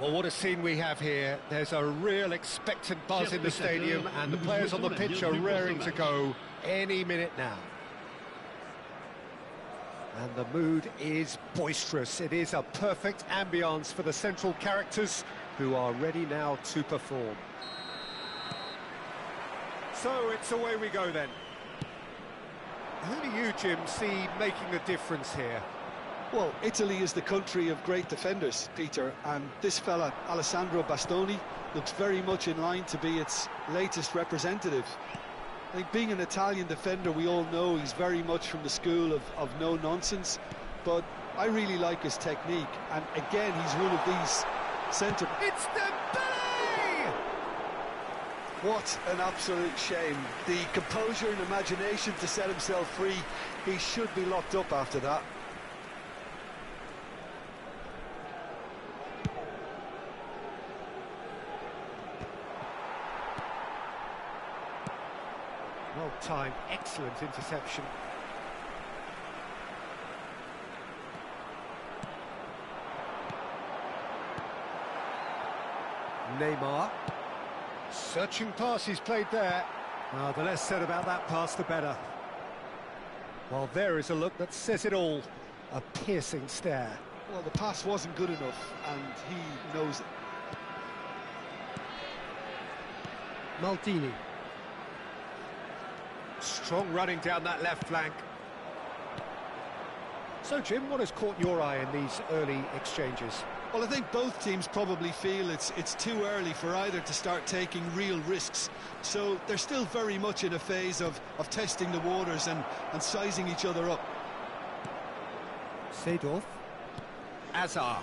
Well, what a scene we have here. There's a real expectant buzz in the stadium, and the players on the pitch are raring to go any minute now. And the mood is boisterous. It is a perfect ambience for the central characters who are ready now to perform. So it's away we go then. Who do you, Jim, see making the difference here? Well, Italy is the country of great defenders, Peter, and this fella, Alessandro Bastoni, looks very much in line to be its latest representative. I think being an Italian defender, we all know he's very much from the school of no-nonsense, but I really like his technique, and again, he's one of these centre... It's Dembele! What an absolute shame. The composure and imagination to set himself free, he should be locked up after that. Well timed, excellent interception. Neymar. Searching pass he's played there. The less said about that pass, the better. Well, there is a look that says it all. A piercing stare. Well, the pass wasn't good enough, and he knows it. Maldini. Strong running down that left flank. So, Jim, what has caught your eye in these early exchanges? Well, I think both teams probably feel it's too early for either to start taking real risks. So they're still very much in a phase of testing the waters and sizing each other up. Seedorf. Azar.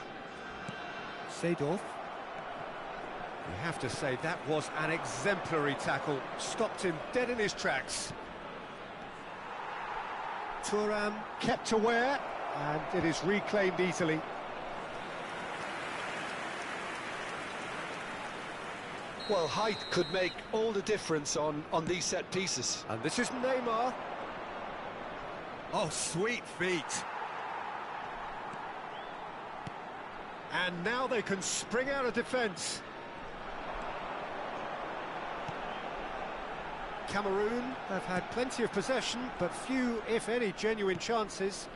Seedorf. You have to say that was an exemplary tackle. Stopped him dead in his tracks. Thuram kept aware, and it is reclaimed easily. Well, height could make all the difference on these set pieces. And this is Neymar. Oh, sweet feet. And now they can spring out of defence. Cameroon have had plenty of possession, but few, if any, genuine chances.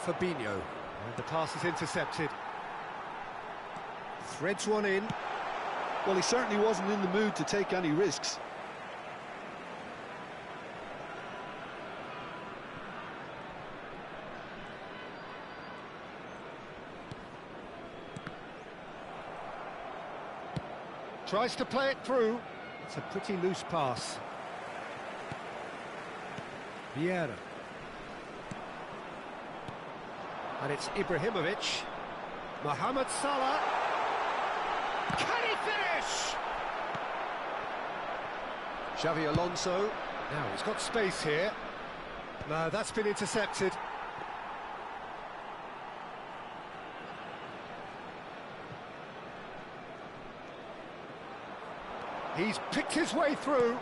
Fabinho, and the pass is intercepted. Threads one in. Well, he certainly wasn't in the mood to take any risks. Tries to play it through. It's a pretty loose pass. Vieira. And it's Ibrahimovic. Mohamed Salah. Can he finish? Xavi Alonso. Now he's got space here. No, that's been intercepted. He's picked his way through.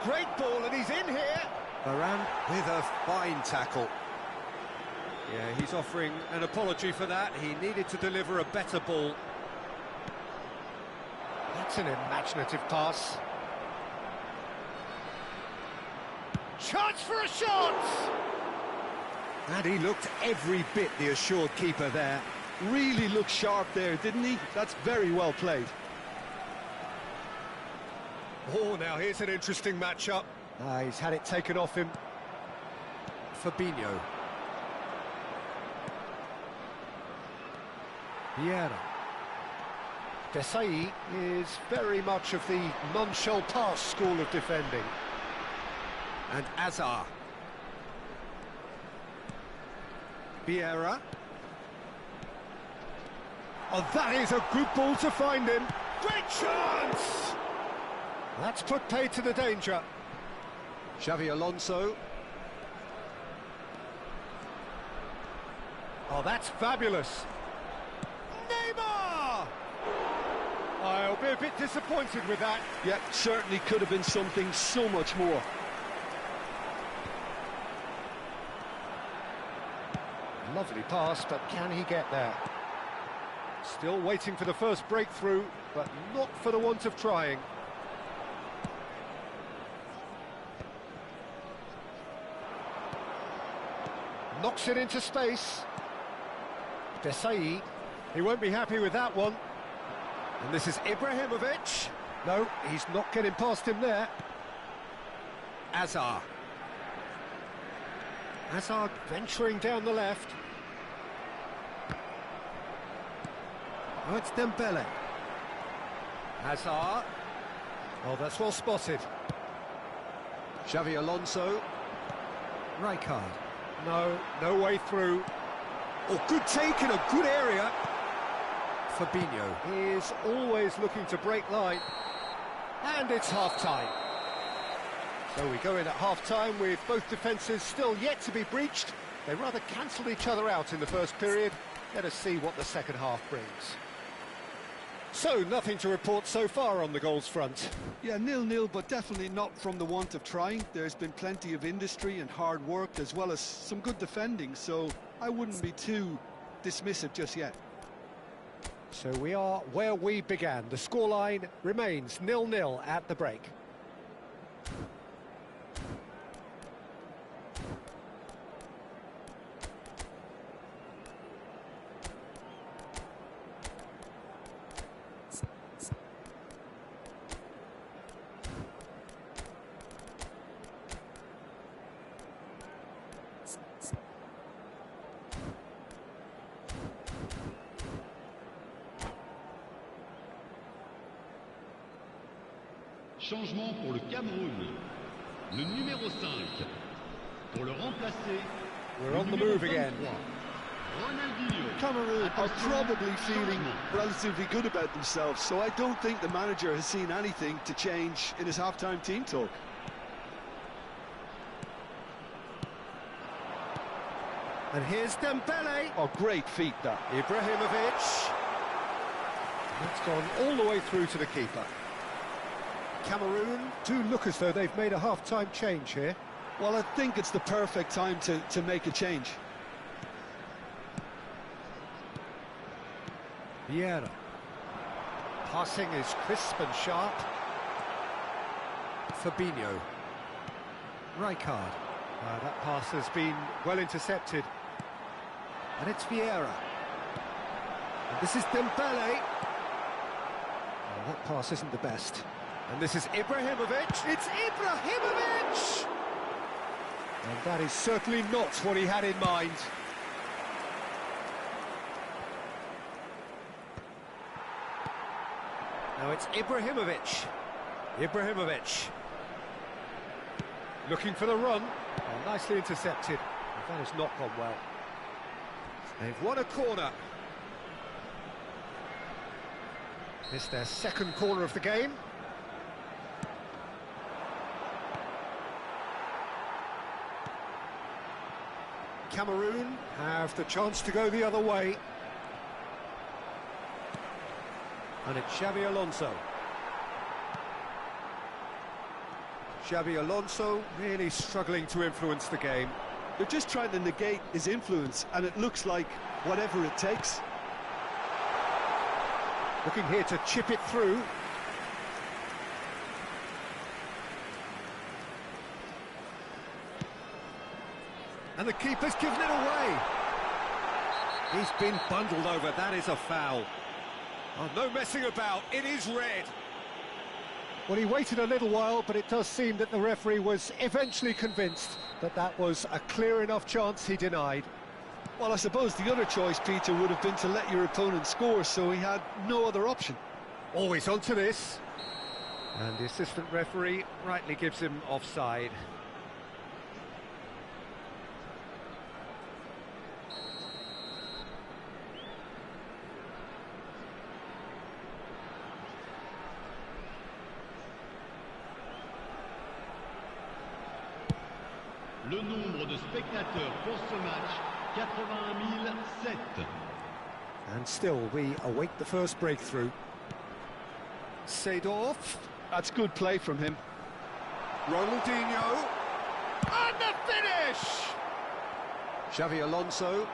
Great ball, and he's in here. Varane with a fine tackle. Yeah, he's offering an apology for that. He needed to deliver a better ball. That's an imaginative pass. Chance for a shot! And he looked every bit the assured keeper there. Really looked sharp there, didn't he? That's very well played. Oh, now here's an interesting matchup. He's had it taken off him. Fabinho. Vieira. Desai is very much of the non-shall pass school of defending. And Azar. Vieira. Oh, that is a good ball to find him. Great chance! That's put paid to the danger. Xavi Alonso. Oh, that's fabulous. Neymar! I'll be a bit disappointed with that. Yeah, certainly could have been something so much more. Lovely pass, but can he get there? Still waiting for the first breakthrough, but not for the want of trying. Knocks it into space. Desai. He won't be happy with that one. And this is Ibrahimovic. No, he's not getting past him there. Azar. Azar venturing down the left. Oh, it's Dembele. Hazard. Oh, that's well spotted. Xavi Alonso. Rijkaard. No way through. Oh, good take in a good area. Fabinho. He is always looking to break line. And it's half-time. So we go in at half-time with both defences still yet to be breached. They rather cancelled each other out in the first period. Let us see what the second half brings. So, nothing to report so far on the goals front. Yeah, 0-0, but definitely not from the want of trying. There's been plenty of industry and hard work, as well as some good defending, so I wouldn't be too dismissive just yet. So we are where we began. The scoreline remains 0-0 at the break. Changement pour le Cameroun. Le numéro 5. Pour le remplacer. We're on the move again. Ronaldinho. Cameroon are probably feeling relatively good about themselves, so I don't think the manager has seen anything to change in his half-time team talk. And here's Dembele. Oh, great feat, that. Ibrahimovic. It's gone all the way through to the keeper. Cameroon do look as though they've made a half-time change here. Well, I think it's the perfect time to make a change. Vieira. Passing is crisp and sharp. Fabinho. Rijkaard. That pass has been well intercepted. And it's Vieira. And this is Dembele. Oh, that pass isn't the best. And this is Ibrahimovic. It's Ibrahimovic! And that is certainly not what he had in mind. Now it's Ibrahimovic. Ibrahimovic. Looking for the run. Oh, nicely intercepted. And that has not gone well. They've won a corner. It's their second corner of the game. Cameroon have the chance to go the other way. And it's Xavi Alonso. Xavi Alonso really struggling to influence the game. They're just trying to negate his influence, and it looks like whatever it takes. Looking here to chip it through. And the keeper's given it away. He's been bundled over. That is a foul. Oh, no messing about. It is red. Well, he waited a little while, but it does seem that the referee was eventually convinced that that was a clear enough chance he denied. Well, I suppose the other choice, Peter, would have been to let your opponent score, so he had no other option. Always onto this. And the assistant referee rightly gives him offside. Le nombre de spectateurs pour ce match, 81 007. And still, we await the first breakthrough. Seedorf. That's good play from him. Ronaldinho. And the finish! Xavi Alonso.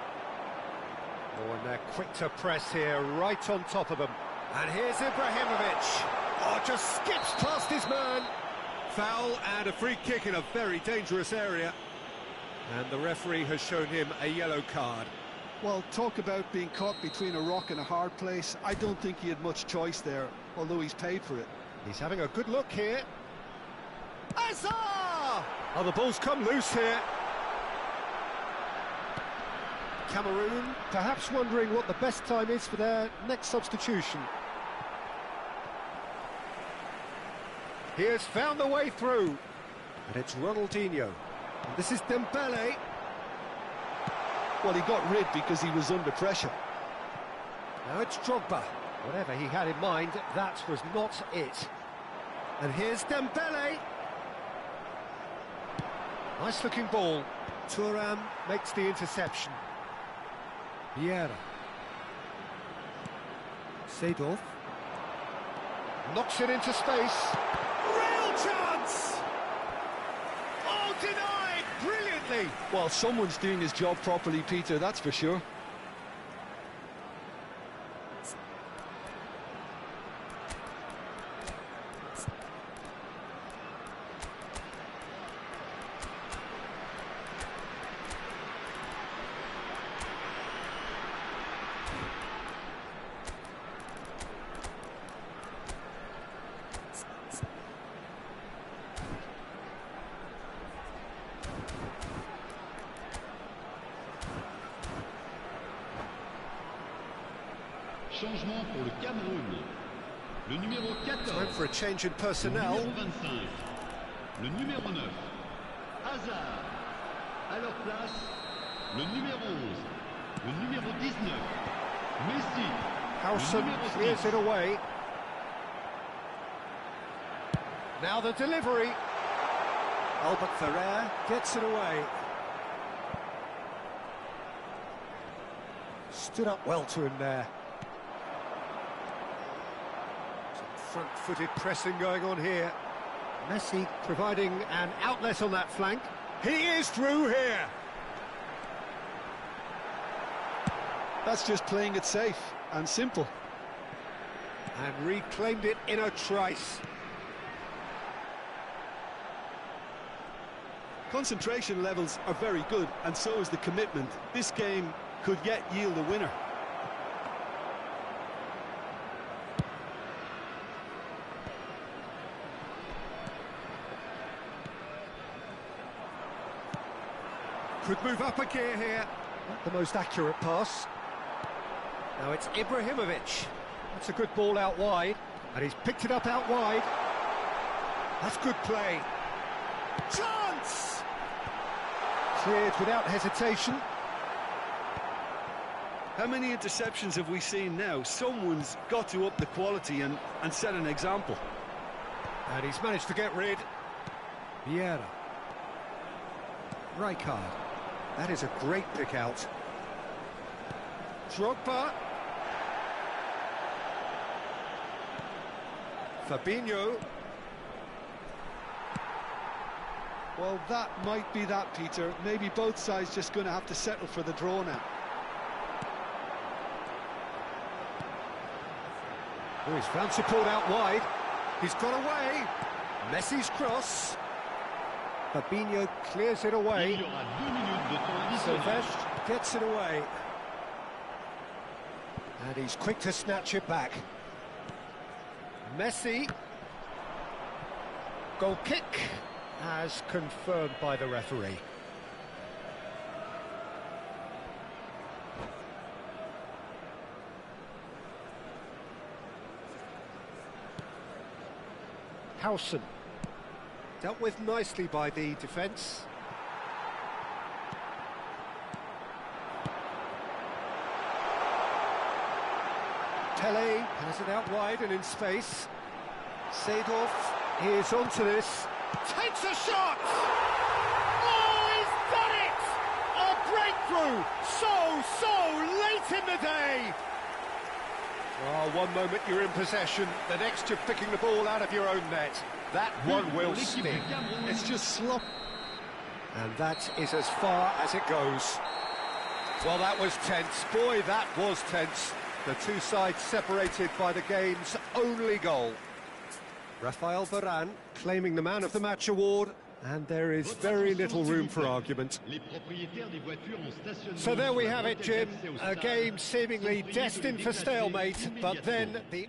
Oh, and they're quick to press here, right on top of them. And here's Ibrahimovic. Oh, just skips past his man. Foul and a free kick in a very dangerous area. And the referee has shown him a yellow card. Well, talk about being caught between a rock and a hard place. I don't think he had much choice there, although he's paid for it. He's having a good look here. Azar! Oh, the ball's come loose here. Cameroon perhaps wondering what the best time is for their next substitution. He has found the way through. And it's Ronaldinho. And this is Dembele. Well, he got rid because he was under pressure. Now it's Drogba. Whatever he had in mind, that was not it. And here's Dembele. Nice looking ball. Thuram makes the interception. Vieira. Seedorf. Knocks it into space. Real chance! Oh, denied brilliantly! Well, someone's doing his job properly, Peter, that's for sure. Changement pour le Cameroun. Le numéro 14. Time for a change in personnel. Le numéro 25. Le numéro 9. Hazard. À leur place, le numéro 11. Le numéro 19. Messi. Howson clears it away. Now the delivery. Albert Ferrer gets it away. Stood up well to him there. Front-footed pressing going on here. Messi providing an outlet on that flank. He is through here. That's just playing it safe and simple. And reclaimed it in a trice. Concentration levels are very good, and so is the commitment. This game could yet yield a winner. Could move up a gear here. Not the most accurate pass. Now it's Ibrahimovic. That's a good ball out wide. And he's picked it up out wide. That's good play. Chance! Cleared without hesitation. How many interceptions have we seen now? Someone's got to up the quality and set an example. And he's managed to get rid. Vieira. Rijkaard. That is a great pick out. Drogba. Fabinho. Well, that might be that, Peter. Maybe both sides just going to have to settle for the draw now. Oh, he's found support out wide. He's got away. Messi's cross. Fabinho clears it away. Il y aura 2 minutes de temps additionnel. Silvestre gets it away. And he's quick to snatch it back. Messi. Goal kick as confirmed by the referee. Howson. Dealt with nicely by the defence. Pele has it out wide and in space. Seedorf is onto this. Takes a shot! Oh, he's done it! A breakthrough! So late in the day! Oh, one moment you're in possession, the next you're picking the ball out of your own net. That one will sting. It's just slop. And that is as far as it goes. Well, that was tense. Boy, that was tense. The two sides separated by the game's only goal. Rafael Varane claiming the Man of the Match award, and there is very little room for argument. So there we have it, Jim. A game seemingly destined for stalemate, but then the...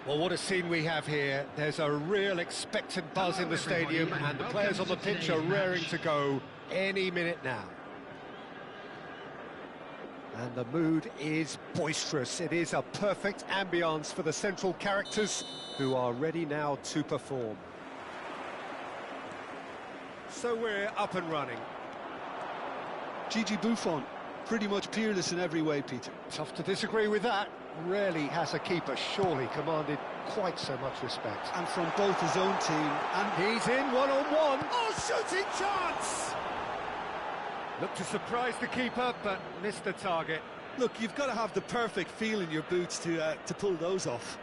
Well, what a scene we have here. There's a real expectant buzz in the stadium, and the players on the pitch are raring to go any minute now. And the mood is boisterous. It is a perfect ambience for the central characters, who are ready now to perform. So we're up and running. Gigi Buffon, pretty much peerless in every way, Peter. Tough to disagree with that. Rarely has a keeper surely commanded quite so much respect. And from both his own team and... He's in one-on-one. Oh, shooting chance! Looked to surprise the keeper, but missed the target. Look, you've got to have the perfect feel in your boots to pull those off.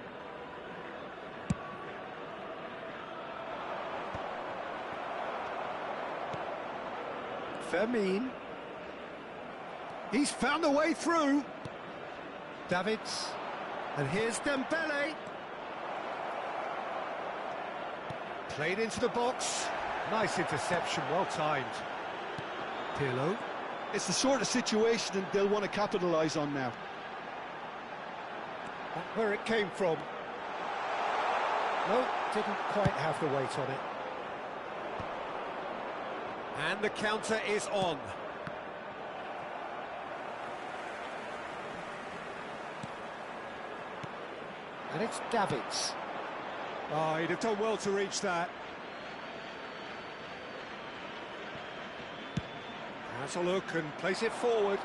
Fermin. He's found a way through. Davids. And here's Dembele. Played into the box. Nice interception, well timed. Pirlo. It's the sort of situation that they'll want to capitalise on now. That's where it came from. No, didn't quite have the weight on it. And the counter is on. And it's Davids. Oh, he'd have done well to reach that. Has a look and place it forward.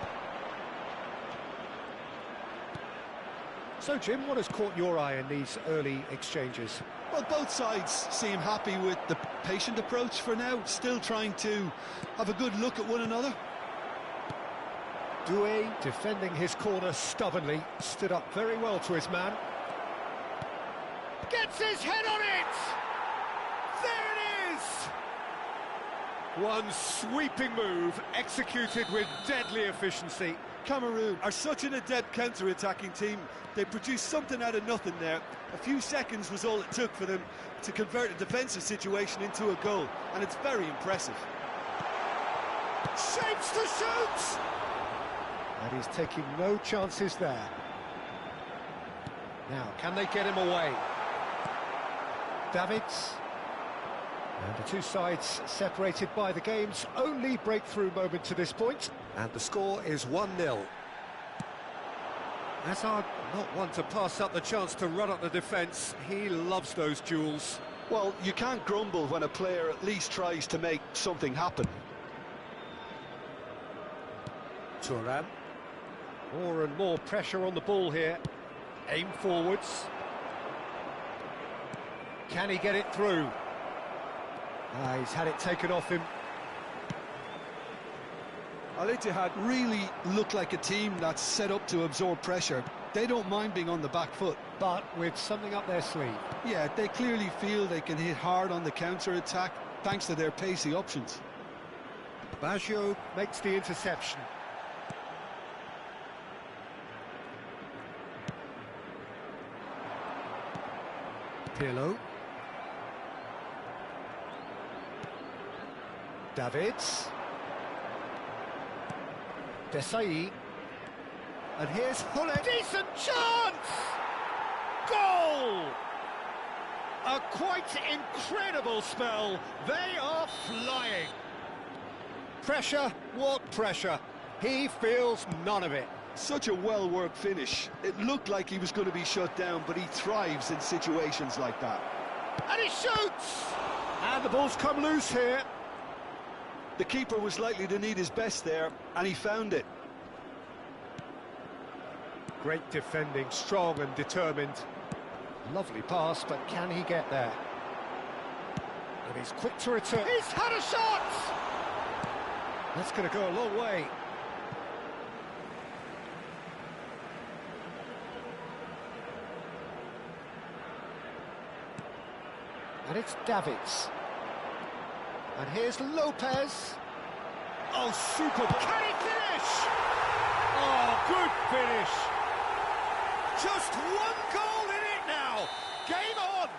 So, Jim, what has caught your eye in these early exchanges? Well, both sides seem happy with the patient approach for now, still trying to have a good look at one another. Doué, defending his corner stubbornly, stood up very well to his man. Gets his head on it! There it is! One sweeping move, executed with deadly efficiency. Cameroon are such an adept counter-attacking team. They produced something out of nothing there. A few seconds was all it took for them to convert a defensive situation into a goal, and it's very impressive. Shapes to shoot! And he's taking no chances there. Now, can they get him away? Davids. And the two sides separated by the game's only breakthrough moment to this point. And the score is 1-0. Hazard, not one to pass up the chance to run up the defence. He loves those duels. Well, you can't grumble when a player at least tries to make something happen. Thuram. More and more pressure on the ball here. Aim forwards. Can he get it through? He's had it taken off him. Al Ittihad really look like a team that's set up to absorb pressure. They don't mind being on the back foot. But with something up their sleeve. Yeah, they clearly feel they can hit hard on the counter-attack thanks to their pacey options. Baggio makes the interception. Pirlo. Davids. Desai. And here's Hullet. Decent chance! Goal! A quite incredible spell. They are flying. Pressure? What pressure? He feels none of it. Such a well-worked finish. It looked like he was going to be shut down, but he thrives in situations like that. And he shoots! And the ball's come loose here. The keeper was likely to need his best there, and he found it. Great defending, strong and determined. Lovely pass, but can he get there? And he's quick to return. He's had a shot! That's going to go a long way. And it's Davids. And here's Lopez. Oh, super. Can he finish? Oh, good finish. Just one goal in it now. Game on.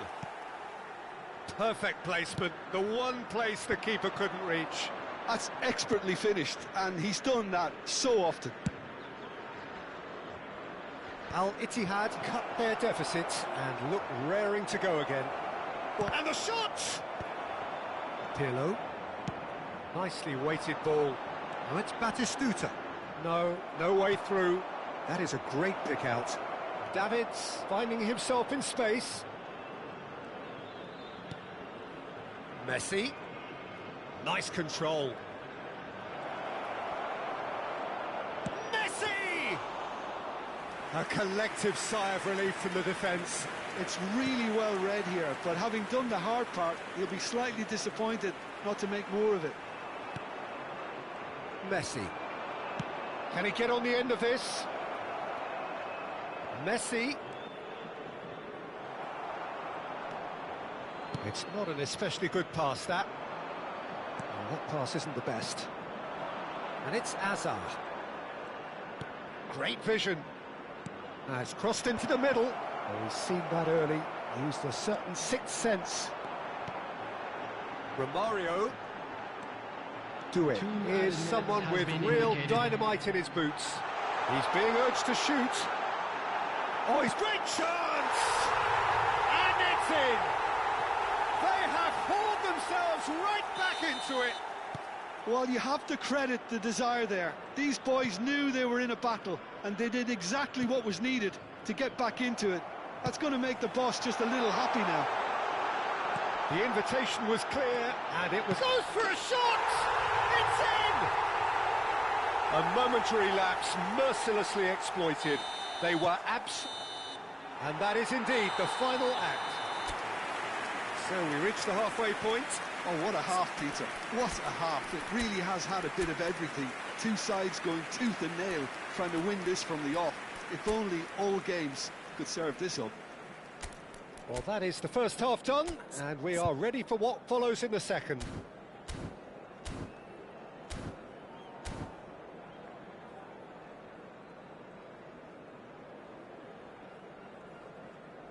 Perfect placement. The one place the keeper couldn't reach. That's expertly finished, and he's done that so often. Al Ittihad cut their deficit and look raring to go again. And the shot! Pirlo. Nicely weighted ball. Now it's Batistuta. No way through. That is a great pick out. Davids finding himself in space. Messi. Nice control. Messi! A collective sigh of relief from the defence. It's really well read here, but having done the hard part, he'll be slightly disappointed not to make more of it. Messi. Can he get on the end of this? Messi. It's not an especially good pass, that. And that pass isn't the best. And it's Hazard. Great vision. Now it's crossed into the middle. Oh, he's seen that early. Used a certain sixth sense. Romario. Doué is someone with real dynamite in his boots. He's being urged to shoot. Oh, he's great chance! And it's it's in! They have hauled themselves right back into it! Well, you have to credit the desire there. These boys knew they were in a battle, and they did exactly what was needed to get back into it. That's going to make the boss just a little happy now. The invitation was clear, and it was... Goes for a shot! It's in! A momentary lapse, mercilessly exploited. They were and that is indeed the final act. So we reach the halfway point. Oh, what a half, Peter. What a half. It really has had a bit of everything. Two sides going tooth and nail, trying to win this from the off. If only all games could serve this up. Well, that is the first half done, and we are ready for what follows in the second.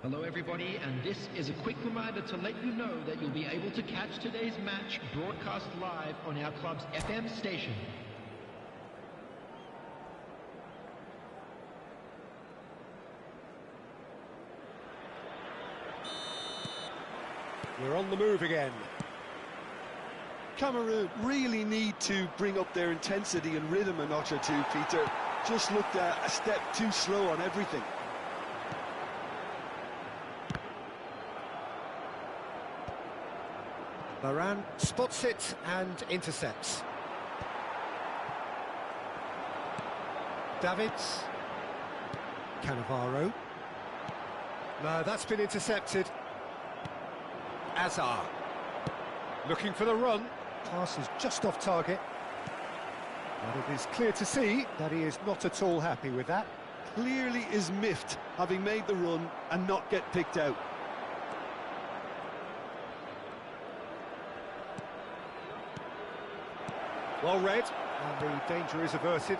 Hello everybody, and this is a quick reminder to let you know that you'll be able to catch today's match broadcast live on our club's FM station. We're on the move again. Cameroon really need to bring up their intensity and rhythm a notch or two, Peter. Just looked a step too slow on everything. Varane spots it and intercepts. Davids. Cannavaro. No, that's been intercepted. Azar. Looking for the run. Pass is just off target. But it is clear to see that he is not at all happy with that. Clearly is miffed, having made the run and not get picked out. Well read, and the danger is averted.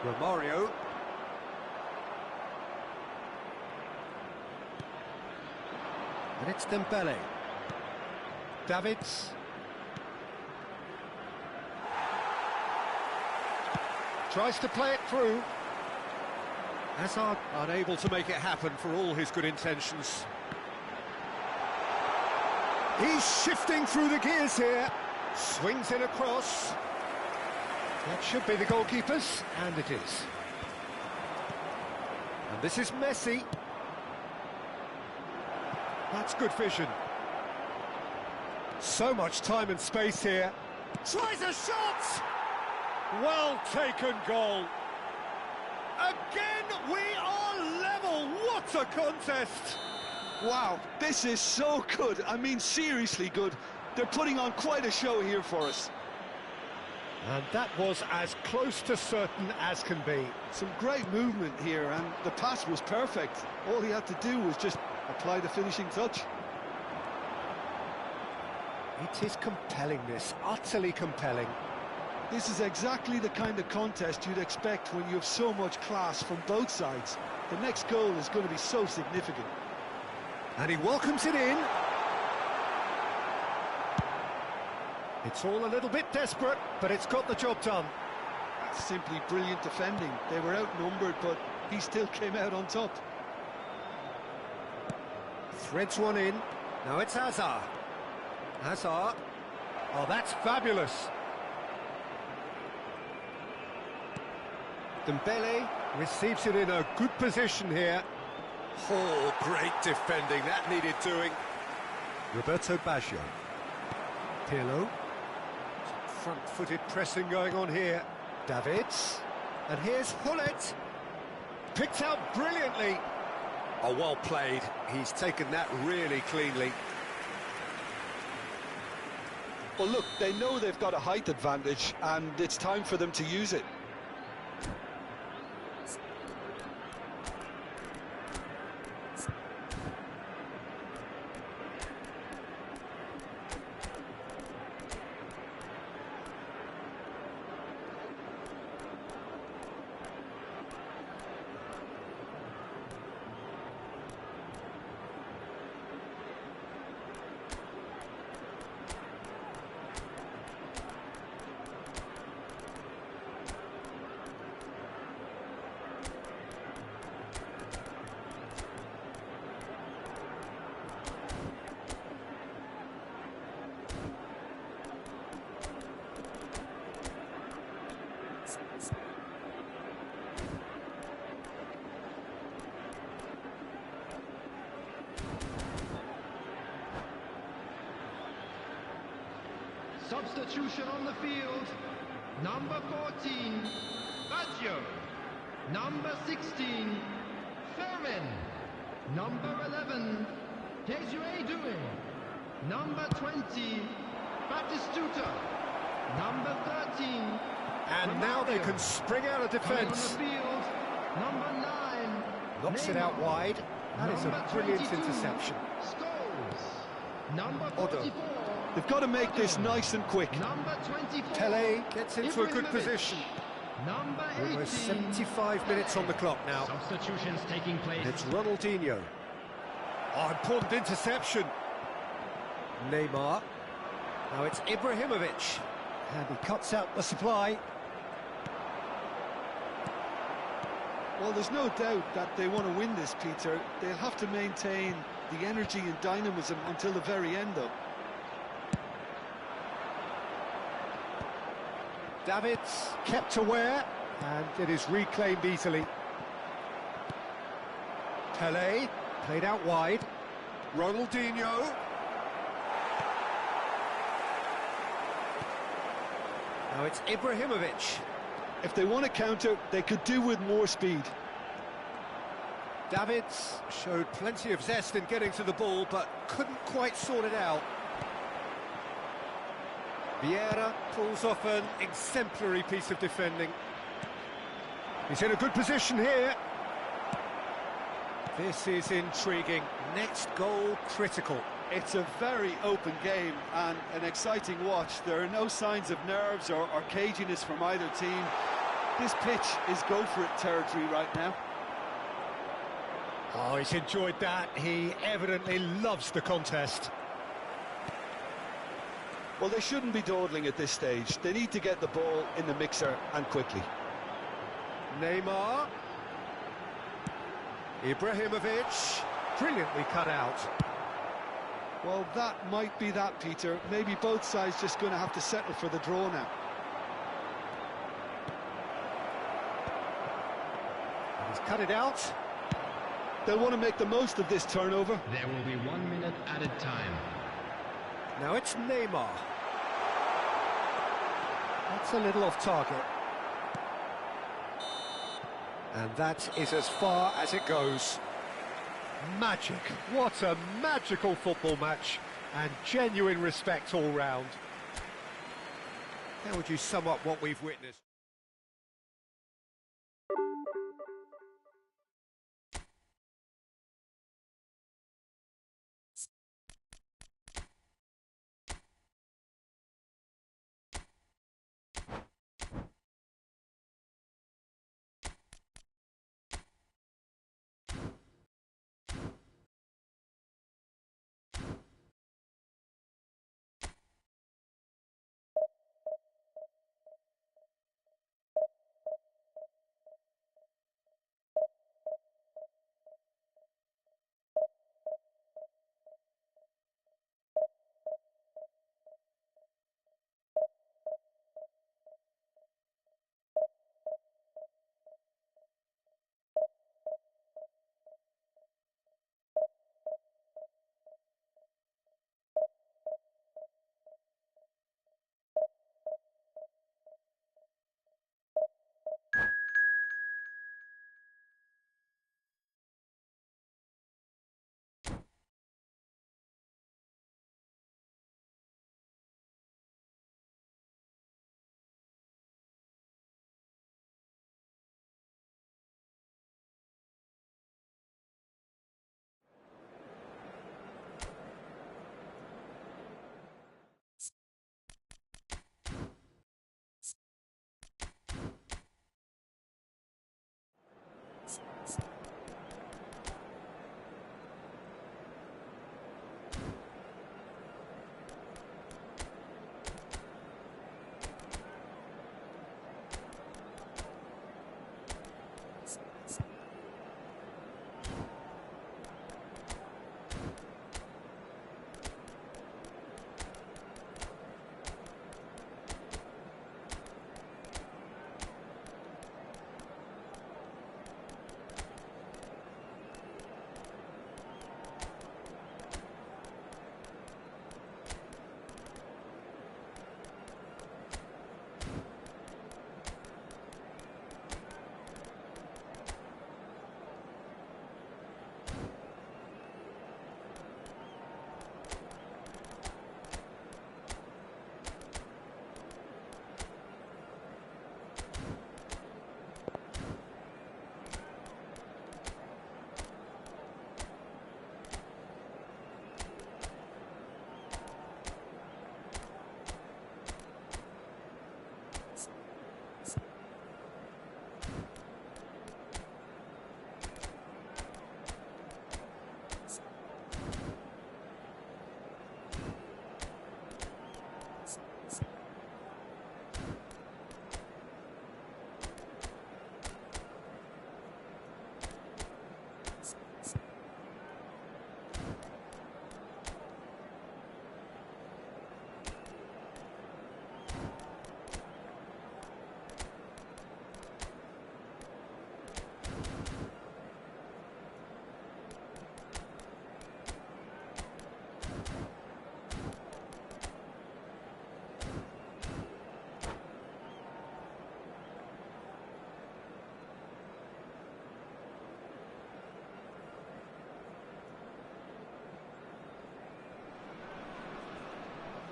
Romario. And it's Dembele. Davids. Tries to play it through. Hazard unable to make it happen for all his good intentions. He's shifting through the gears here. Swings in across. That should be the goalkeeper's, and it is. And this is Messi. That's good vision. So much time and space here. Tries a shot! Well taken goal. Again, we are level. What a contest! Wow, this is so good. I mean, seriously good. They're putting on quite a show here for us. And that was as close to certain as can be. Some great movement here, and the pass was perfect. All he had to do was just apply the finishing touch. It is compelling, this, utterly compelling. This is exactly the kind of contest you'd expect when you have so much class from both sides. The next goal is going to be so significant. And he welcomes it in. It's all a little bit desperate, but it's got the job done. That's simply brilliant defending. They were outnumbered, but he still came out on top. Threads one in. Now it's Hazard. Hazard. Oh, that's fabulous. Dembele receives it in a good position here. Oh, great defending. That needed doing. Roberto Baggio. Pirlo. Front-footed pressing going on here. Davids. And here's Hullet. Picked out brilliantly. Oh, well played. He's taken that really cleanly. Well, look, they know they've got a height advantage, and it's time for them to use it. substitution on the field. Number 14, Baggio. Number 16, Fermin. Number 11, Desiree Doué. Number 20, Batistuta. Number 13, And now they can spring out of defence. on the field, number 9, Knocks it Neymar. out wide. That is Number a brilliant 22, interception. Scholes. Number Odo. 44, They've got to make this nice and quick. number 24, Tele gets into a good Ibrahimovic. position. Number 18, Almost 75 minutes on the clock now. Substitutions taking place. It's Ronaldinho. Oh, important interception. Neymar. Now it's Ibrahimovic. And he cuts out the supply. Well, there's no doubt that they want to win this, Peter. They'll have to maintain the energy and dynamism until the very end, though. Davids kept aware, and it is reclaimed easily. Pele played out wide. Ronaldinho. Now it's Ibrahimovic. If they want to counter, they could do with more speed. Davids showed plenty of zest in getting to the ball, but couldn't quite sort it out. Vieira pulls off an exemplary piece of defending. He's in a good position here. This is intriguing. Next goal critical. It's a very open game and an exciting watch. There are no signs of nerves or caginess from either team. This pitch is go-for-it territory right now. Oh, he's enjoyed that. He evidently loves the contest. Well, they shouldn't be dawdling at this stage. They need to get the ball in the mixer and quickly. Neymar. Ibrahimovic. Brilliantly cut out. Well, that might be that, Peter. Maybe both sides just going to have to settle for the draw now. He's cut it out. They'll want to make the most of this turnover. There will be 1 minute added time. Now it's Neymar. That's a little off target. And that is as far as it goes. Magic. What a magical football match. And genuine respect all round. How would you sum up what we've witnessed?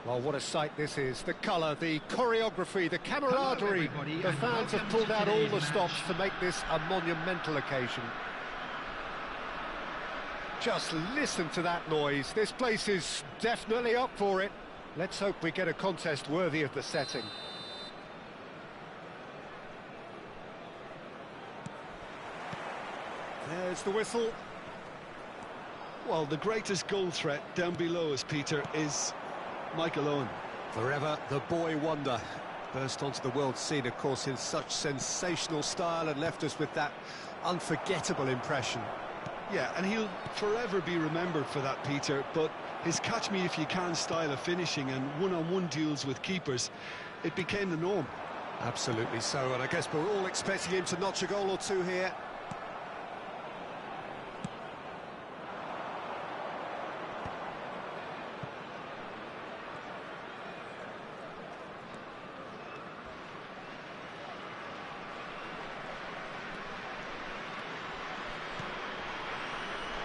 Well, what a sight this is. The colour, the choreography, the camaraderie. everybody, The and fans have welcome pulled to out all the today's stops match. to make this a monumental occasion. Just listen to that noise. This place is definitely up for it. Let's hope we get a contest worthy of the setting. There's the whistle. Well, the greatest goal threat down below us, Peter, is Michael Owen. Forever the boy wonder. Burst onto the world scene, of course, in such sensational style and left us with that unforgettable impression. Yeah, and he'll forever be remembered for that, Peter, but his catch-me-if-you-can style of finishing and one-on-one duels with keepers, it became the norm. Absolutely so, and I guess we're all expecting him to notch a goal or two here.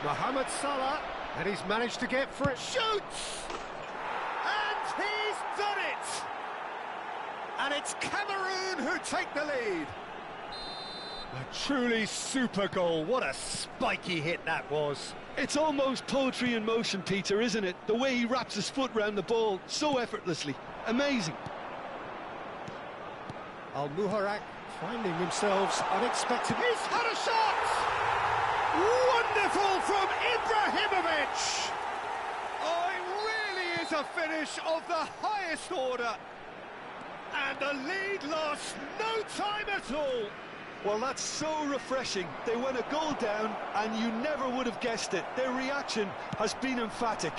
Mohamed Salah, and he's managed to get for it. Shoots! And he's done it! And it's Cameroon who take the lead. A truly super goal. What a spiky hit that was. It's almost poetry in motion, Peter, isn't it? The way he wraps his foot round the ball so effortlessly. Amazing. Al-Muharak finding themselves unexpected. He's had a shot! Wonderful from Ibrahimovic! Oh, it really is a finish of the highest order. And the lead lost no time at all. Well, that's so refreshing. They went a goal down, and you never would have guessed it. Their reaction has been emphatic.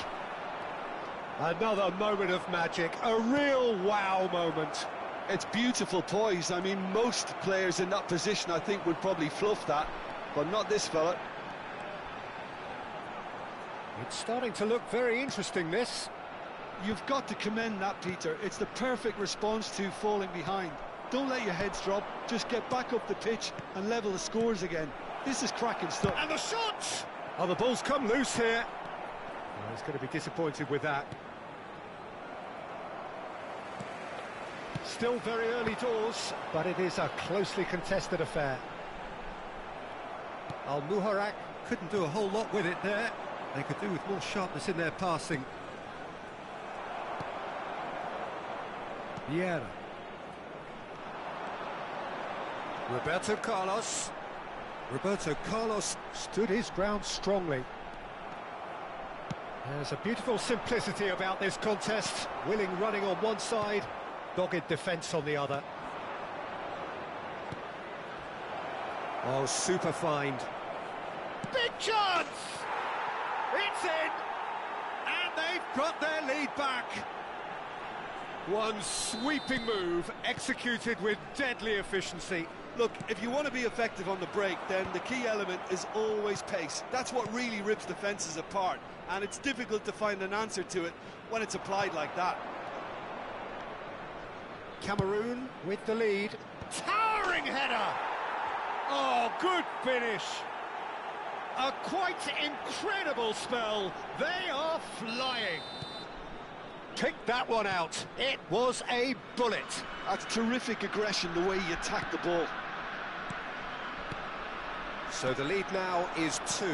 Another moment of magic, a real wow moment. It's beautiful poise. I mean, most players in that position, I think, would probably fluff that, but not this fella. It's starting to look very interesting, this. You've got to commend that, Peter. It's the perfect response to falling behind. Don't let your heads drop, just get back up the pitch and level the scores again. This is cracking stuff. And the shot! Oh, the ball's come loose here. Well, he's going to be disappointed with that. Still very early doors, but it is a closely contested affair. Al-Muharak couldn't do a whole lot with it there. They could do with more sharpness in their passing. Vieira. Roberto Carlos. Roberto Carlos stood his ground strongly. There's a beautiful simplicity about this contest. Willing running on one side, dogged defence on the other. Oh, super find. Big chance! It's in! And they've got their lead back. One sweeping move, executed with deadly efficiency. Look, if you want to be effective on the break, then the key element is always pace. That's what really rips defences apart, and it's difficult to find an answer to it when it's applied like that. Cameroon with the lead. Towering header! Oh, good finish. A quite incredible spell. They are flying. Pick that one out. It was a bullet. That's terrific aggression, the way he attacked the ball. So the lead now is 2.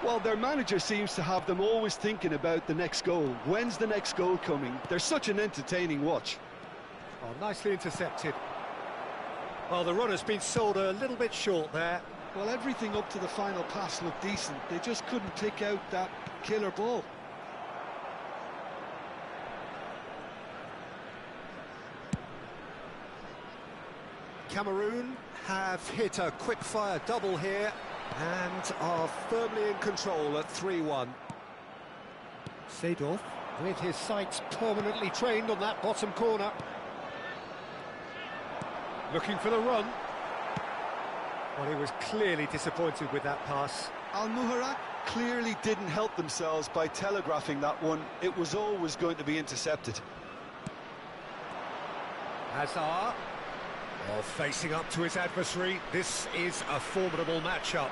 Well, their manager seems to have them always thinking about the next goal. When's the next goal coming? They're such an entertaining watch. Oh, nicely intercepted. Well, the run has been sold a little bit short there. Well, everything up to the final pass looked decent. They just couldn't pick out that killer ball. Cameroon have hit a quick-fire double here and are firmly in control at 3-1. Seedorf with his sights permanently trained on that bottom corner. Looking for the run. Well, he was clearly disappointed with that pass. Al-Muharak clearly didn't help themselves by telegraphing that one. It was always going to be intercepted. Hazard. Well, facing up to his adversary, this is a formidable matchup.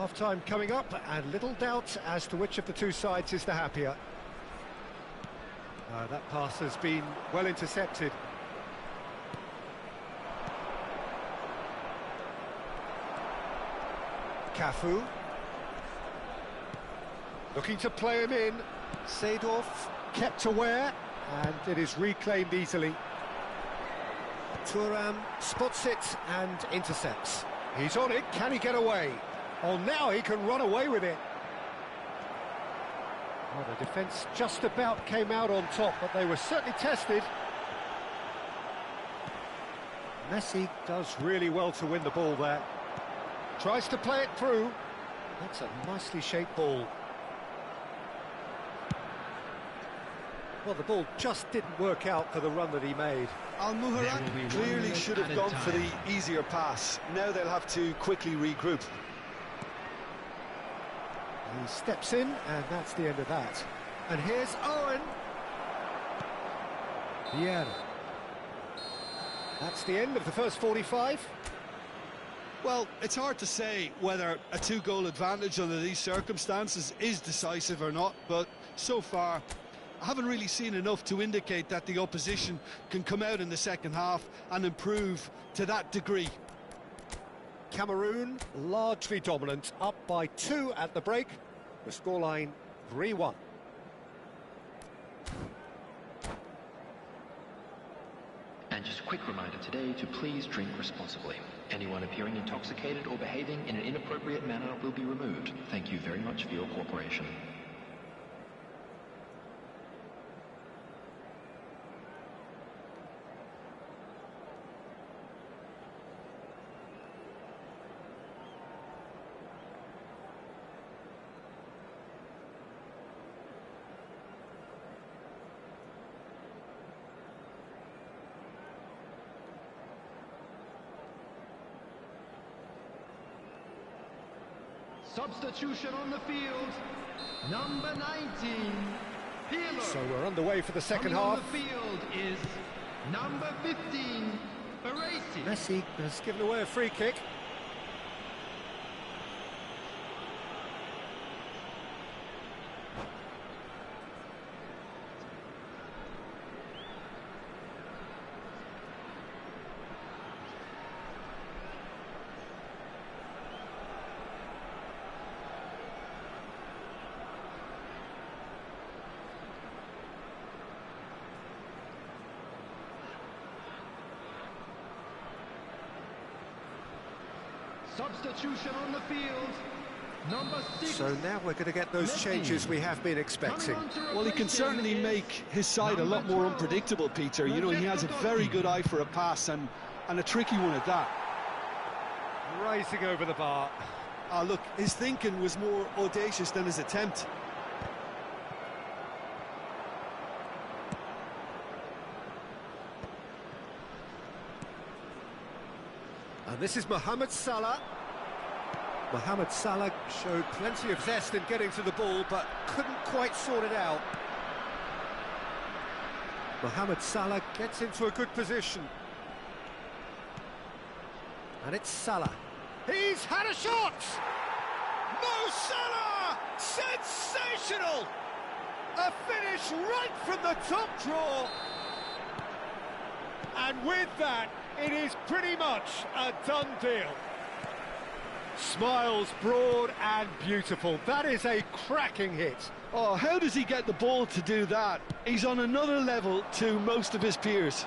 Half-time coming up, and little doubt as to which of the two sides is the happier. That pass has been well intercepted. Cafu. Looking to play him in. Seedorf kept aware, and it is reclaimed easily. Thuram spots it and intercepts. He's on it, can he get away? Oh, now he can run away with it. Well, the defence just about came out on top, but they were certainly tested. Messi does really well to win the ball there. Tries to play it through. That's a nicely shaped ball. Well, the ball just didn't work out for the run that he made. Al-Muharak clearly should have gone for the easier pass. Now they'll have to quickly regroup. He steps in, and that's the end of that. And here's Owen. Vieira. That's the end of the first 45. Well, it's hard to say whether a two-goal advantage under these circumstances is decisive or not, but so far I haven't really seen enough to indicate that the opposition can come out in the second half and improve to that degree. Cameroon largely dominant, up by 2 at the break. The scoreline 3-1. And just a quick reminder today to please drink responsibly. Anyone appearing intoxicated or behaving in an inappropriate manner will be removed. Thank you very much for your cooperation. Substitution on the field, number 19, Pirlo. So we're underway for the second Coming half. on the field is number 15, Baresi. Messi has given away a free kick. Substitution on the field, number 6. So now we're going to get those Messi. changes we have been expecting. Well, he can certainly make his side a lot more unpredictable, Peter. You know, he has a very good eye for a pass and a tricky one at that. Rising over the bar. Look, his thinking was more audacious than his attempt. And this is Mohamed Salah. Mohamed Salah showed plenty of zest in getting to the ball, but couldn't quite sort it out. Mohamed Salah gets into a good position. And it's Salah. He's had a shot! Mo Salah! Sensational! A finish right from the top draw. And with that, it is pretty much a done deal. Smiles broad and beautiful. That is a cracking hit. Oh, how does he get the ball to do that? He's on another level to most of his peers.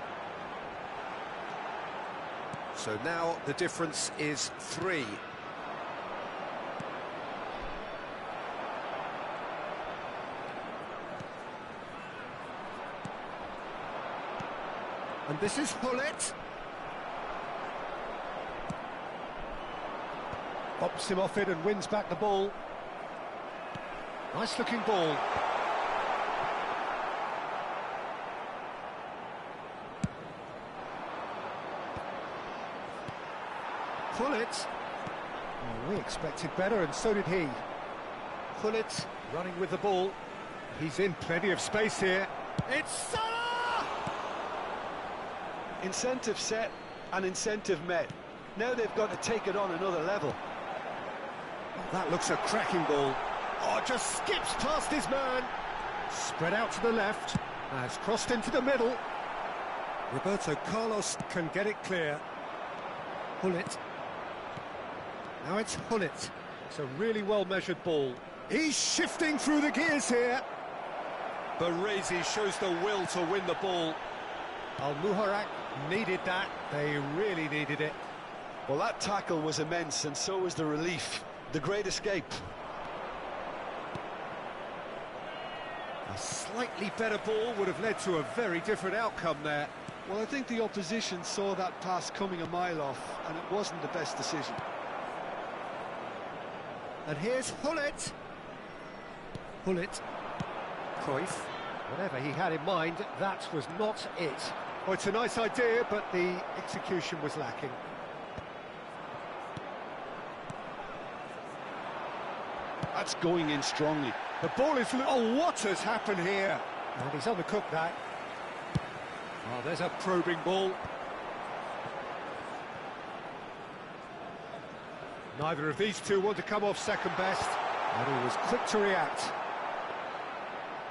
So now the difference is 3. And this is Hullet. Pops him off it and wins back the ball. Nice looking ball. Hullet. Oh, we expected better, and so did he. Hullet running with the ball. He's in plenty of space here. It's Salah! Incentive set and incentive met. Now they've got to take it on another level. That looks a cracking ball. Oh, just skips past his man. Spread out to the left. Has crossed into the middle. Roberto Carlos can get it clear. Hullet. Now it's Hullet. It's a really well-measured ball. He's shifting through the gears here. Baresi shows the will to win the ball. Al-Muharak needed that. They really needed it. Well, that tackle was immense, and so was the relief. The great escape. A slightly better ball would have led to a very different outcome there. Well, I think the opposition saw that pass coming a mile off, and it wasn't the best decision. And here's Hullet. Hullet. Cruyff. Whatever he had in mind, that was not it. Well, it's a nice idea, but the execution was lacking. That's going in strongly. The ball is... Oh, what has happened here? And he's undercooked that. Oh, there's a probing ball. Neither of these two want to come off second best, and he was quick to react.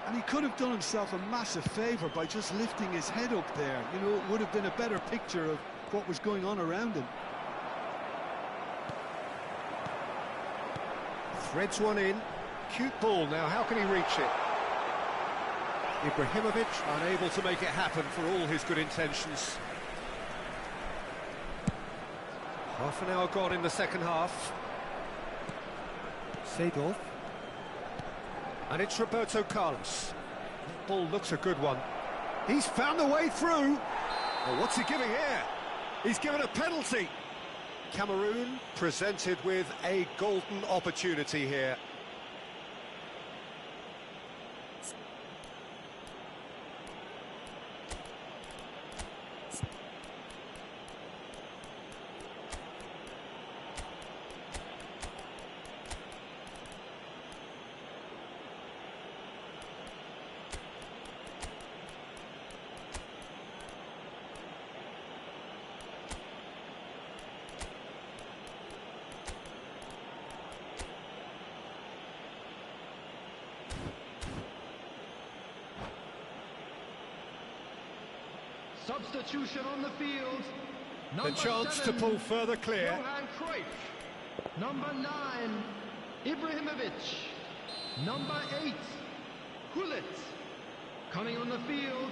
And he could have done himself a massive favour by just lifting his head up there. You know, it would have been a better picture of what was going on around him. Threads one in. Cute ball now, how can he reach it? Ibrahimovic unable to make it happen for all his good intentions. Half an hour gone in the second half. Seedorf. And it's Roberto Carlos. That ball looks a good one. He's found the way through. Well, what's he giving here? He's given a penalty. Cameroon presented with a golden opportunity here. Substitution on the field. The chance 7, to pull further clear. Johan Cruyff. Number 9, Ibrahimovic. Number 8, Hullet. Coming on the field,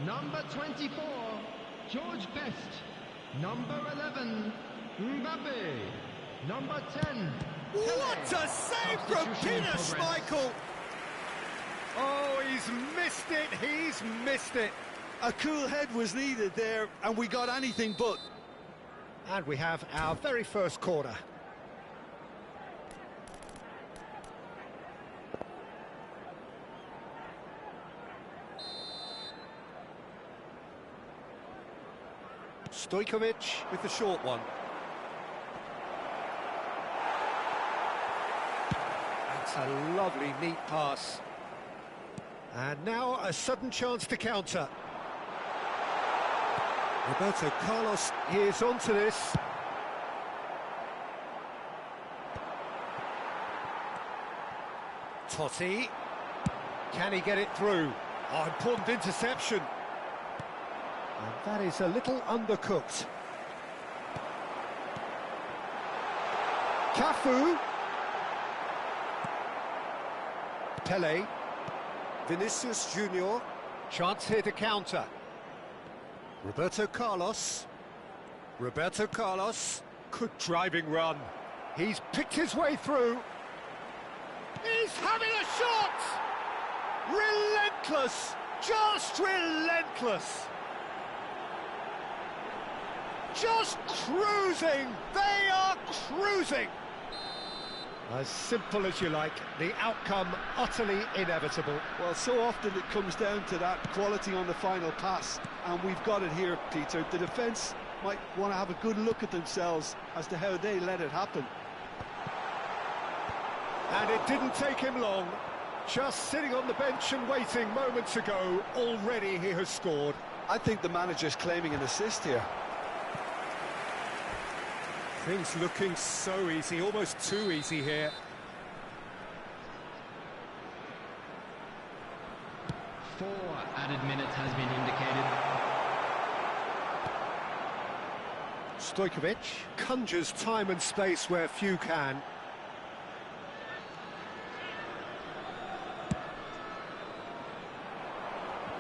number 24, George Best. Number 11, Mbappe. Number 10, What a save from Peter Schmeichel! Oh, he's missed it, he's missed it. A cool head was needed there, and we got anything but. And we have our very first corner. Stojkovic with the short one. That's a lovely, neat pass. And now a sudden chance to counter. Roberto Carlos is onto this. Totti. Can he get it through? Oh, important interception. And that is a little undercooked. Cafu. Pele. Vinicius Junior. Chance here to counter. Roberto Carlos. Roberto Carlos. Good driving run. He's picked his way through. He's having a shot! Relentless! Just relentless! Just cruising! They are cruising! As simple as you like, the outcome utterly inevitable. Well, so often it comes down to that quality on the final pass, and we've got it here, Peter. The defence might want to have a good look at themselves as to how they let it happen. And it didn't take him long. Just sitting on the bench and waiting moments ago, already he has scored. I think the manager's claiming an assist here. Things looking so easy, almost too easy here. 4 added minutes has been indicated. Stojkovic conjures time and space where few can.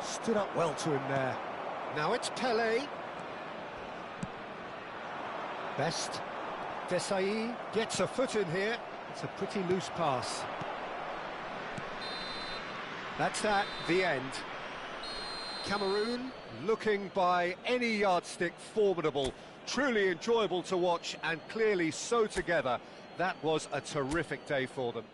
Stood up well to him there. Now it's Pele. Best. Desai gets a foot in here. It's a pretty loose pass. That's that, the end. Cameroon looking by any yardstick formidable. Truly enjoyable to watch and clearly so together. That was a terrific day for them.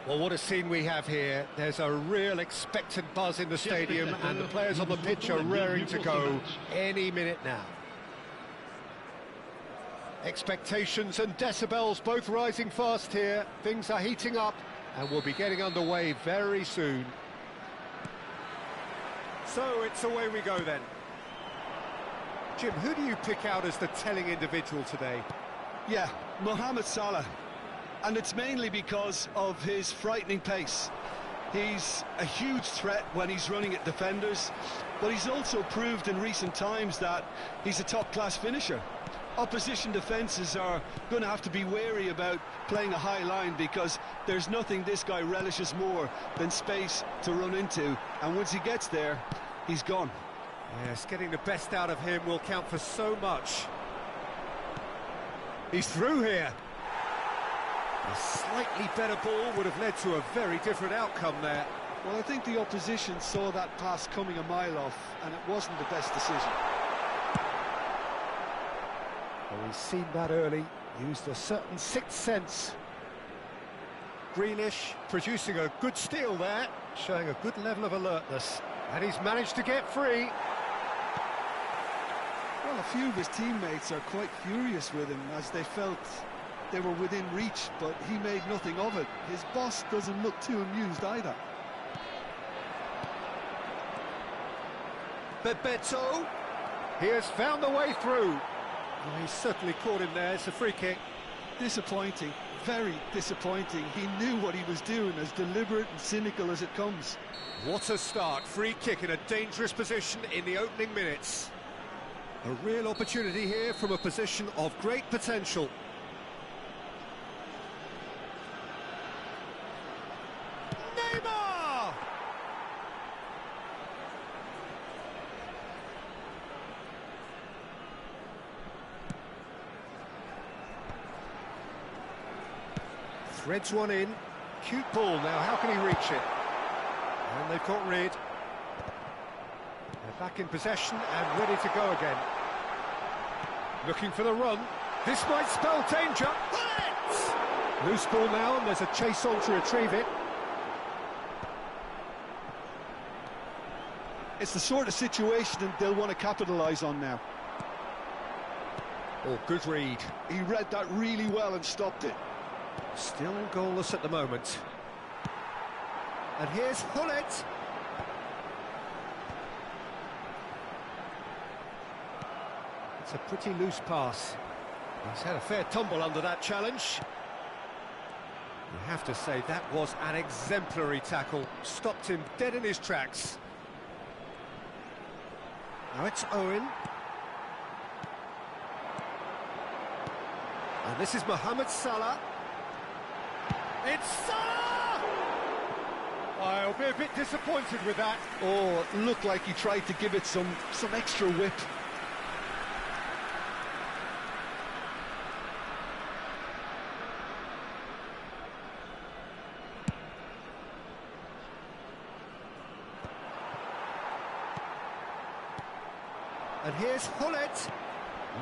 Well, what a scene we have here. There's a real expectant buzz in the stadium, and the players on the pitch are raring to go any minute now. Expectations and decibels both rising fast here. Things are heating up, and we'll be getting underway very soon. So it's away we go then. Jim, who do you pick out as the telling individual today? Yeah, Mohamed Salah. And it's mainly because of his frightening pace. He's a huge threat when he's running at defenders, but he's also proved in recent times that he's a top-class finisher. Opposition defences are going to have to be wary about playing a high line, because there's nothing this guy relishes more than space to run into, and once he gets there, he's gone. Yes, getting the best out of him will count for so much. He's through here. A slightly better ball would have led to a very different outcome there. Well, I think the opposition saw that pass coming a mile off, and it wasn't the best decision. Well, he's seen that early, used a certain sixth sense. Grealish producing a good steal there, showing a good level of alertness. And he's managed to get free. Well, a few of his teammates are quite furious with him, as they felt they were within reach, but he made nothing of it. His boss doesn't look too amused either. Bebeto, he has found the way through. Well, he's certainly caught him there. It's a free kick. Disappointing, very disappointing. He knew what he was doing, as deliberate and cynical as it comes. What a start. Free kick in a dangerous position in the opening minutes. A real opportunity here from a position of great potential. Neymar! Threads one in. Cute ball now. How can he reach it? And they've got rid. They're back in possession and ready to go again. Looking for the run. This might spell danger. Bullet! Loose ball now, and there's a chase on to retrieve it. It's the sort of situation that they'll want to capitalise on now. Oh, good read. He read that really well and stopped it. Still goalless at the moment. And here's Hullet. It's a pretty loose pass. He's had a fair tumble under that challenge. You have to say that was an exemplary tackle. Stopped him dead in his tracks. Now it's Owen. And this is Mohamed Salah. It's Salah! I'll be a bit disappointed with that. Oh, it looked like he tried to give it some extra whip. And here's Hullet.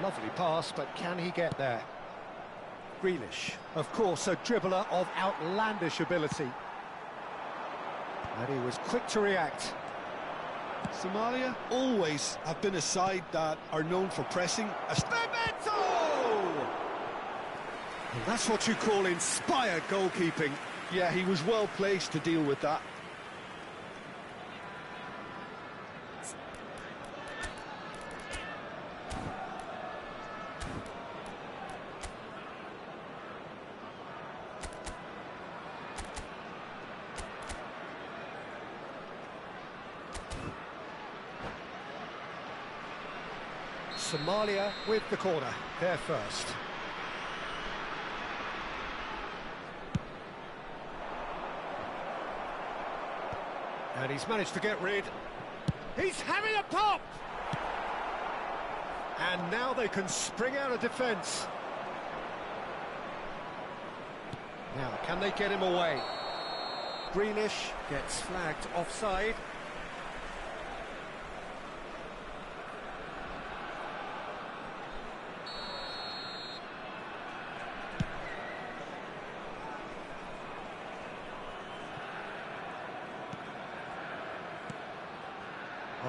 Lovely pass, but can he get there? Grealish, of course, a dribbler of outlandish ability. And he was quick to react. Somalia always have been a side that are known for pressing. Bebeto! And that's what you call inspired goalkeeping. Yeah, he was well placed to deal with that. Somalia with the corner, there first. And he's managed to get rid. He's having a pop! And now they can spring out of defence. Now, can they get him away? Grealish gets flagged offside.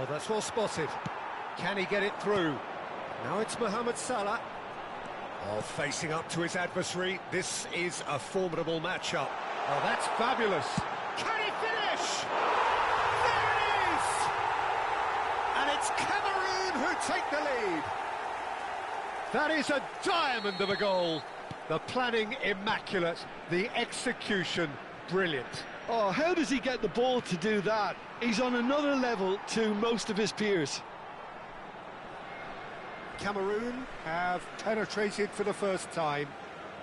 Oh, that's well spotted. Can he get it through? Now it's Mohamed Salah. Oh, facing up to his adversary. This is a formidable matchup. Oh, that's fabulous. Can he finish? There it is! And it's Cameroon who take the lead. That is a diamond of a goal. The planning immaculate, the execution brilliant. Oh, how does he get the ball to do that? He's on another level to most of his peers. Cameroon have penetrated for the first time.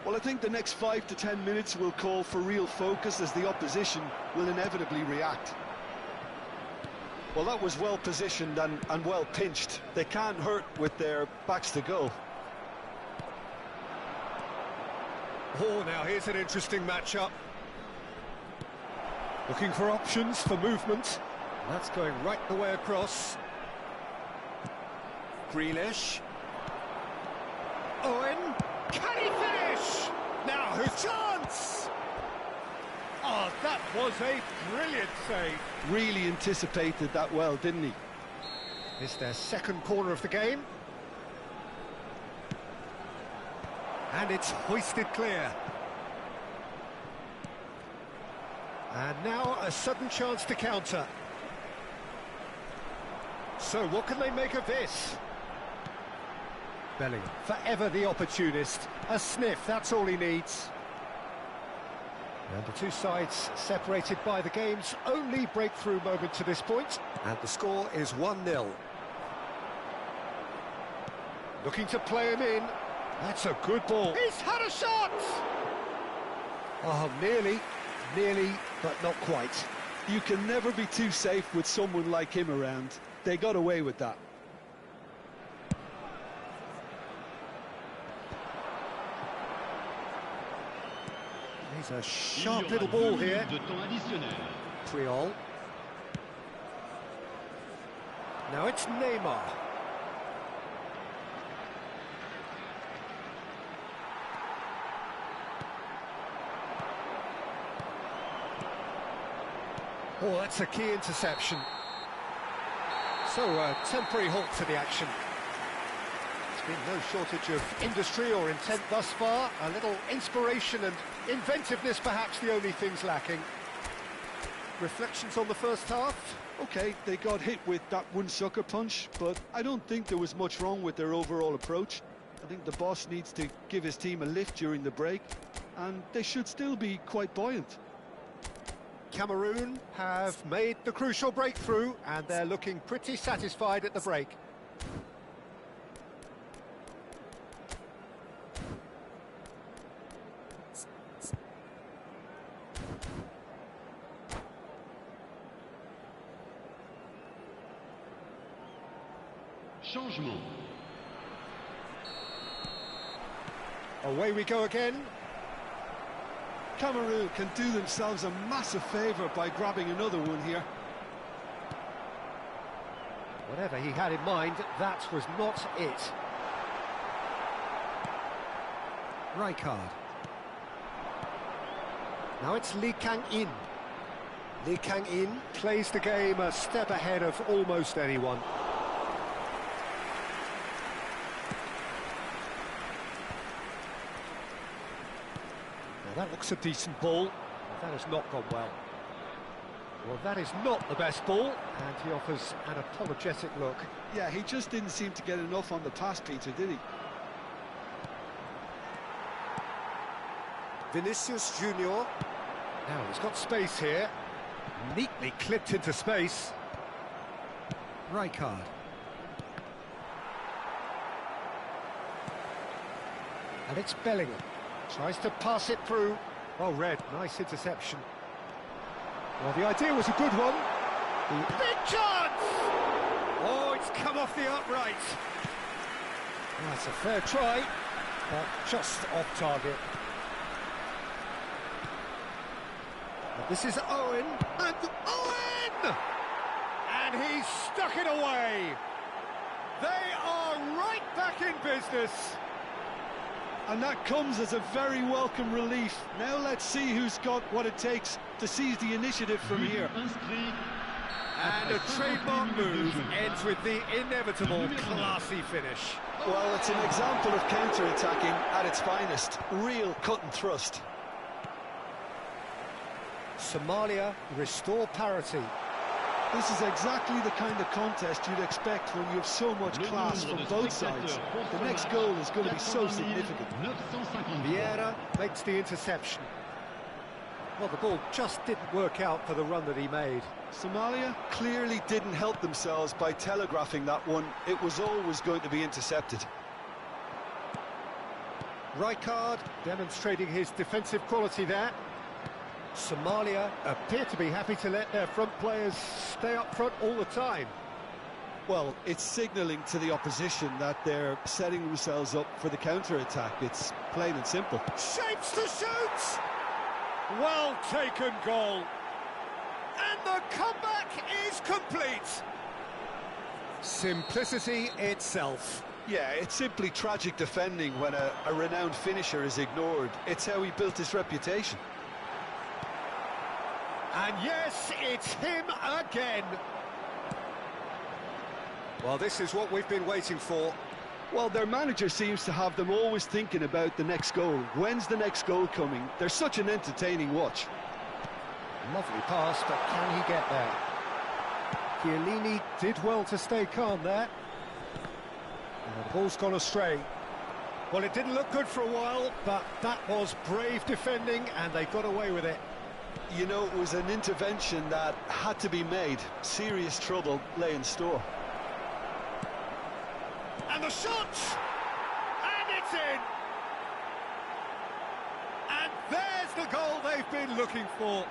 Well, I think the next 5 to 10 minutes will call for real focus as the opposition will inevitably react. Well, that was well positioned and well pinched. They can't hurt with their backs to goal. Oh, now here's an interesting matchup. Looking for options for movement. That's going right the way across. Grealish. Owen. Can he finish? Now his chance! Oh, that was a brilliant save. Really anticipated that well, didn't he? It's their second corner of the game. And it's hoisted clear. And now a sudden chance to counter. So what can they make of this? Bellingham, forever the opportunist. A sniff, that's all he needs. And the two sides separated by the game's only breakthrough moment to this point. And the score is 1-0. Looking to play him in. That's a good ball. He's had a shot! Oh, nearly, but not quite. You can never be too safe with someone like him around. They got away with that. He's a sharp little ball here. Triol. Now it's Neymar. Oh, that's a key interception. So, a temporary halt to the action. There's been no shortage of industry or intent thus far. A little inspiration and inventiveness, perhaps the only things lacking. Reflections on the first half? Okay, they got hit with that one sucker punch, but I don't think there was much wrong with their overall approach. I think the boss needs to give his team a lift during the break, and they should still be quite buoyant. Cameroon have made the crucial breakthrough, and they're looking pretty satisfied at the break. Changement. Away we go again. Cameroon can do themselves a massive favour by grabbing another one here. Whatever he had in mind, that was not it. Rijkaard. Now it's Lee Kang-in. Lee Kang-in plays the game a step ahead of almost anyone. That looks a decent ball. That has not gone well. Well, that is not the best ball, and he offers an apologetic look. Yeah, he just didn't seem to get enough on the pass, Peter, did he? Vinicius Junior. Now, he's got space here. Neatly clipped into space. Rijkaard. And it's Bellingham. Tries to pass it through. Oh, Red, nice interception. Well, the idea was a good one. Big chance! Oh, it's come off the upright. That's a fair try, but just off target. But this is Owen, and Owen! And he's stuck it away. They are right back in business. And that comes as a very welcome relief. Now let's see who's got what it takes to seize the initiative from here. Inscrit And a trademark move ends with the inevitable classy finish. Well, it's an example of counter-attacking at its finest. Real cut and thrust. Somalia restore parity. This is exactly the kind of contest you'd expect when you have so much class from both sides. The next goal is going to be so significant. Vieira makes the interception. Well, the ball just didn't work out for the run that he made. Somalia clearly didn't help themselves by telegraphing that one. It was always going to be intercepted. Rijkaard demonstrating his defensive quality there. Somalia appear to be happy to let their front players stay up front all the time. Well, it's signalling to the opposition that they're setting themselves up for the counter-attack. It's plain and simple. Shapes to shoot! Well taken goal. And the comeback is complete. Simplicity itself. Yeah, it's simply tragic defending when a renowned finisher is ignored. It's how he built his reputation. And yes, it's him again. Well, this is what we've been waiting for. Well, their manager seems to have them always thinking about the next goal. When's the next goal coming? They're such an entertaining watch. Lovely pass, but can he get there? Chiellini did well to stay calm there. And the ball's gone astray. Well, it didn't look good for a while, but that was brave defending, and they got away with it. You know, it was an intervention that had to be made. Serious trouble lay in store. And the shot! And it's in! And there's the goal they've been looking for.